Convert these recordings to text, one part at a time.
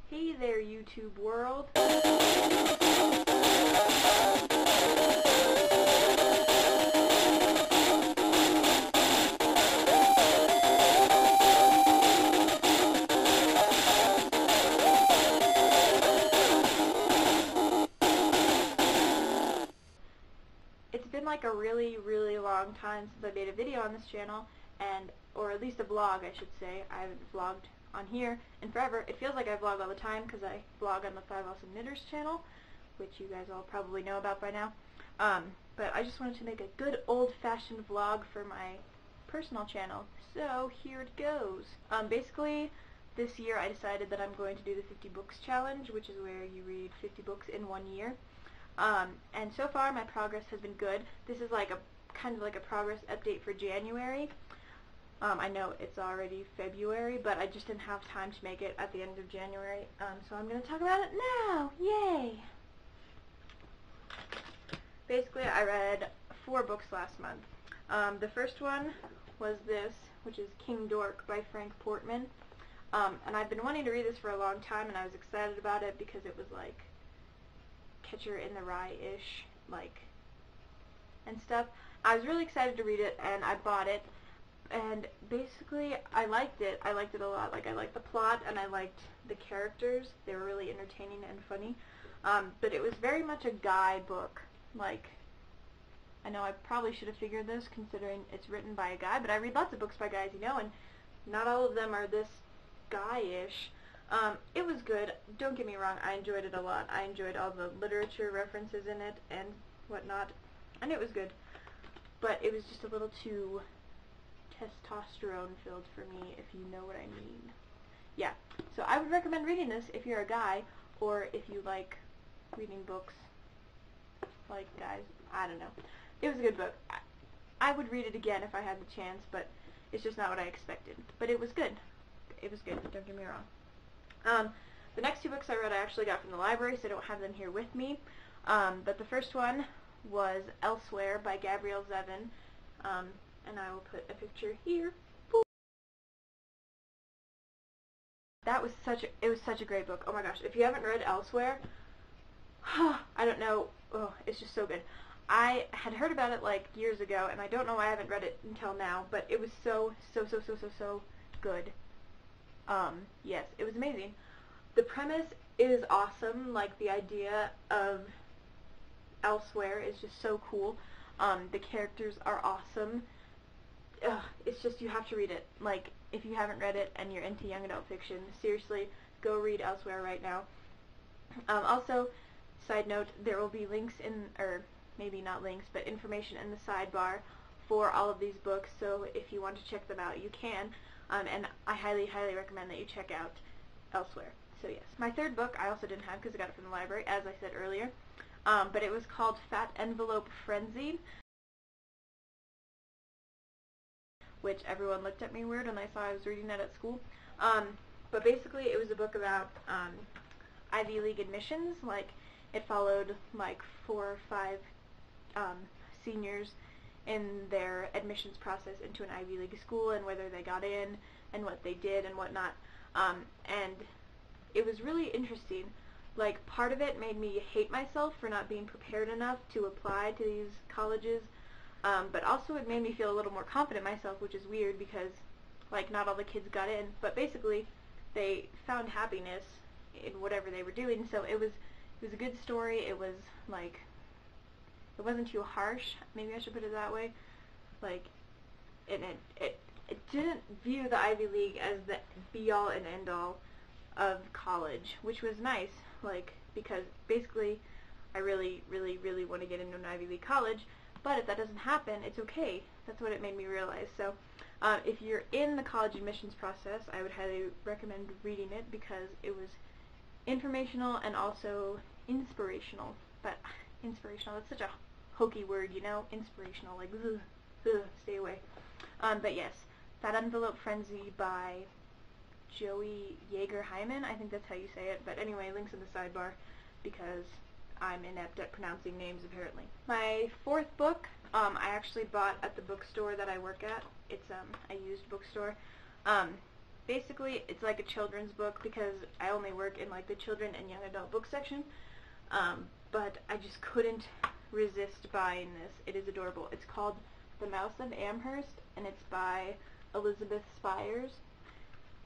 Hey there, YouTube world. It's been like a really long time since I made a video on this channel, or at least a vlog, I should say. I haven't vlogged on here in forever. It feels like I vlog all the time because I vlog on the 5 Awesome Knitters channel, which you guys all probably know about by now. But I just wanted to make a good old-fashioned vlog for my personal channel, so here it goes. Basically, this year I decided that I'm going to do the 50 books challenge, which is where you read 50 books in 1 year. And so far my progress has been good. This is like kind of like a progress update for January. I know it's already February, but I just didn't have time to make it at the end of January, so I'm going to talk about it now! Yay! Basically, I read 4 books last month. The first one was this, which is King Dork by portman. And I've been wanting to read this for a long time, and I was excited about it because it was like Catcher in the Rye-ish, and stuff. I was really excited to read it, and I bought it. And basically, I liked it. I liked it a lot. I liked the plot, and I liked the characters. They were really entertaining and funny. But it was very much a guy book. I know I probably should have figured this, considering it's written by a guy, but I read lots of books by guys, you know, and not all of them are this guy-ish. It was good. Don't get me wrong, I enjoyed it a lot. I enjoyed all the literature references in it and whatnot, and it was good. But it was just a little too testosterone filled for me, if you know what I mean. Yeah, so I would recommend reading this if you're a guy, or if you like reading books like guys. I don't know. It was a good book. I would read it again if I had the chance, but it's just not what I expected. But it was good. It was good, don't get me wrong. The next 2 books I read I actually got from the library, so I don't have them here with me. But the first one was Elsewhere by Gabrielle Zevin. And I will put a picture here. It was such a great book. Oh my gosh, if you haven't read Elsewhere, I don't know, it's just so good. I had heard about it years ago, and I don't know why I haven't read it until now, but it was so good. Yes, it was amazing. The premise is awesome. The idea of Elsewhere is just so cool. The characters are awesome. It's just, you have to read it. If you haven't read it and you're into young adult fiction, seriously, go read Elsewhere right now. Also, side note, there will be links or maybe not links, but information in the sidebar for all of these books, so if you want to check them out, you can. And I highly recommend that you check out Elsewhere. So yes. My third book I also didn't have because I got it from the library, as I said earlier. But it was called Fat Envelope Frenzy, which everyone looked at me weird when they saw I was reading that at school. But basically it was a book about Ivy League admissions. It followed 4 or 5 seniors in their admissions process into an Ivy League school, and whether they got in and what they did and whatnot. And it was really interesting. Part of it made me hate myself for not being prepared enough to apply to these colleges. But also it made me feel a little more confident in myself, which is weird because, not all the kids got in. But basically, they found happiness in whatever they were doing. So it was a good story. It was, it wasn't too harsh. Maybe I should put it that way. It didn't view the Ivy League as the be-all and end-all of college, which was nice. Because basically, I really want to get into an Ivy League college. But if that doesn't happen, it's okay. That's what it made me realize. So, if you're in the college admissions process, I would highly recommend reading it because it was informational and also inspirational. But inspirational, that's such a hokey word, you know? Inspirational, stay away. But yes, Fat Envelope Frenzy by Joie, jager-hyman, I think that's how you say it. But anyway, links in the sidebar because I'm inept at pronouncing names, apparently. My 4th book, I actually bought at the bookstore that I work at. It's a used bookstore. basically it's like a children's book because I only work in like the children and young adult book section, but I just couldn't resist buying this. It is adorable. It's called The Mouse of Amherst, and it's by Elizabeth Spires,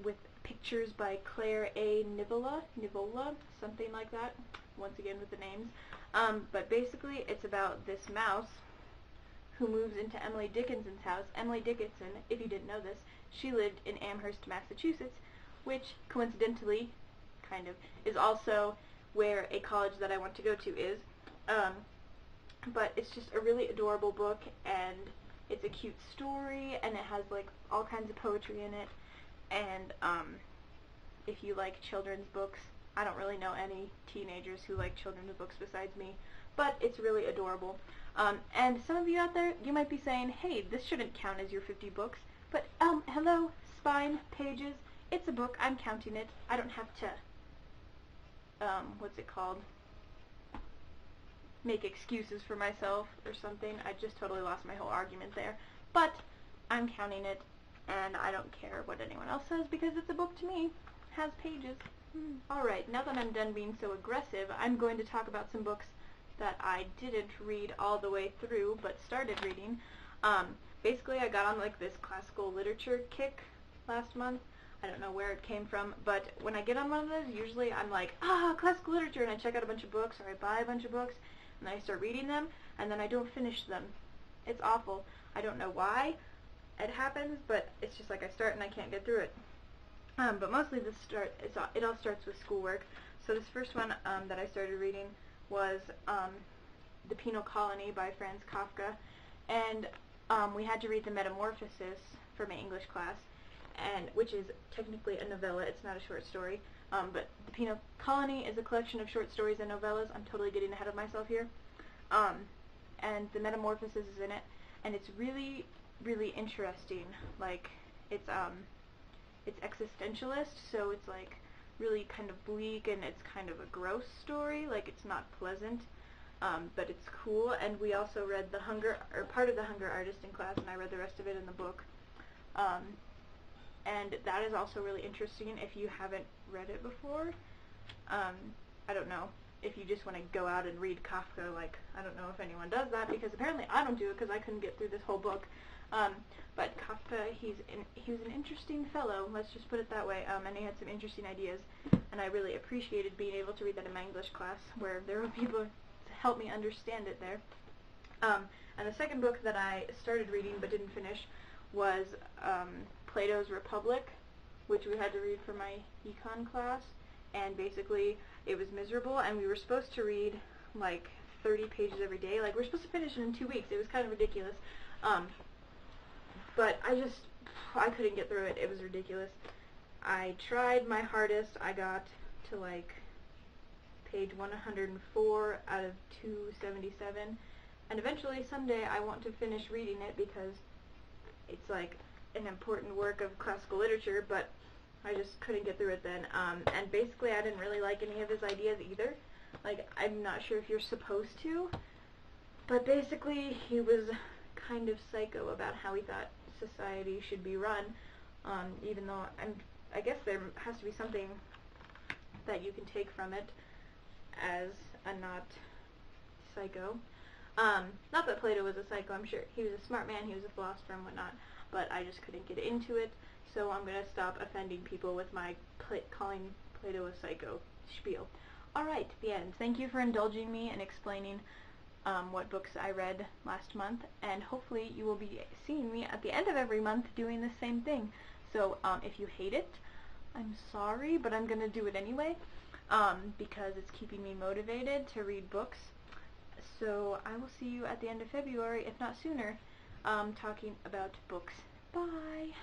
with pictures by Claire A. Nivola, something like that, once again with the names. But basically it's about this mouse who moves into Emily Dickinson's house. Emily Dickinson, if you didn't know this, she lived in Amherst, Massachusetts, which coincidentally, kind of, is also where a college that I want to go to is. But it's just a really adorable book, and it's a cute story, and it has like all kinds of poetry in it. And if you like children's books, I don't really know any teenagers who like children's books besides me, but it's really adorable. And some of you out there, you might be saying, hey, this shouldn't count as your 50 books, but hello, spine, pages, it's a book, I'm counting it. I don't have to, what's it called? Make excuses for myself or something. I just totally lost my whole argument there. But I'm counting it, and I don't care what anyone else says because it's a book to me. It has pages. Alright, now that I'm done being so aggressive, I'm going to talk about some books that I didn't read all the way through, but started reading. Basically, I got on like this classical literature kick last month. I don't know where it came from, but when I get on one of those, usually I'm like, classical literature, and I check out a bunch of books, or I buy a bunch of books, and I start reading them, and then I don't finish them. It's awful. I don't know why it happens, but it's just like I start and I can't get through it. But mostly it all starts with schoolwork. So this first one that I started reading was The Penal Colony by Franz Kafka, and we had to read The Metamorphosis for my English class, and which is technically a novella. It's not a short story. But The Penal Colony is a collection of short stories and novellas. I'm totally getting ahead of myself here. And The Metamorphosis is in it, and it's really, really interesting. Like, it's existentialist, so it's like really kind of bleak, and it's kind of a gross story. Like, it's not pleasant, but it's cool. And we also read part of The Hunger Artist in class, and I read the rest of it in the book. And that is also really interesting if you haven't read it before. I don't know if you just want to go out and read Kafka. Like, I don't know if anyone does that, because apparently I don't do it because I couldn't get through this whole book. But Kafka, he was an interesting fellow, let's just put it that way, and he had some interesting ideas, and I really appreciated being able to read that in my English class, where there were people to help me understand it there. And the second book that I started reading but didn't finish was Plato's Republic, which we had to read for my econ class, and basically it was miserable, and we were supposed to read like 30 pages every day. Like, we're supposed to finish it in 2 weeks. It was kind of ridiculous. But I couldn't get through it. It was ridiculous. I tried my hardest. I got to like page 104 out of 277, and eventually someday I want to finish reading it because it's like an important work of classical literature, but I just couldn't get through it then. And basically I didn't really like any of his ideas either. Like, I'm not sure if you're supposed to, but basically he was kind of psycho about how he thought society should be run, even though I guess there has to be something that you can take from it as a not psycho. Not that Plato was a psycho, I'm sure he was a smart man, he was a philosopher and whatnot, but I just couldn't get into it, so I'm going to stop offending people with my calling Plato a psycho spiel. Alright, the end. Thank you for indulging me and explaining what books I read last month, and hopefully you will be seeing me at the end of every month doing the same thing. So if you hate it, I'm sorry, but I'm going to do it anyway, because it's keeping me motivated to read books. So I will see you at the end of February, if not sooner, talking about books. Bye!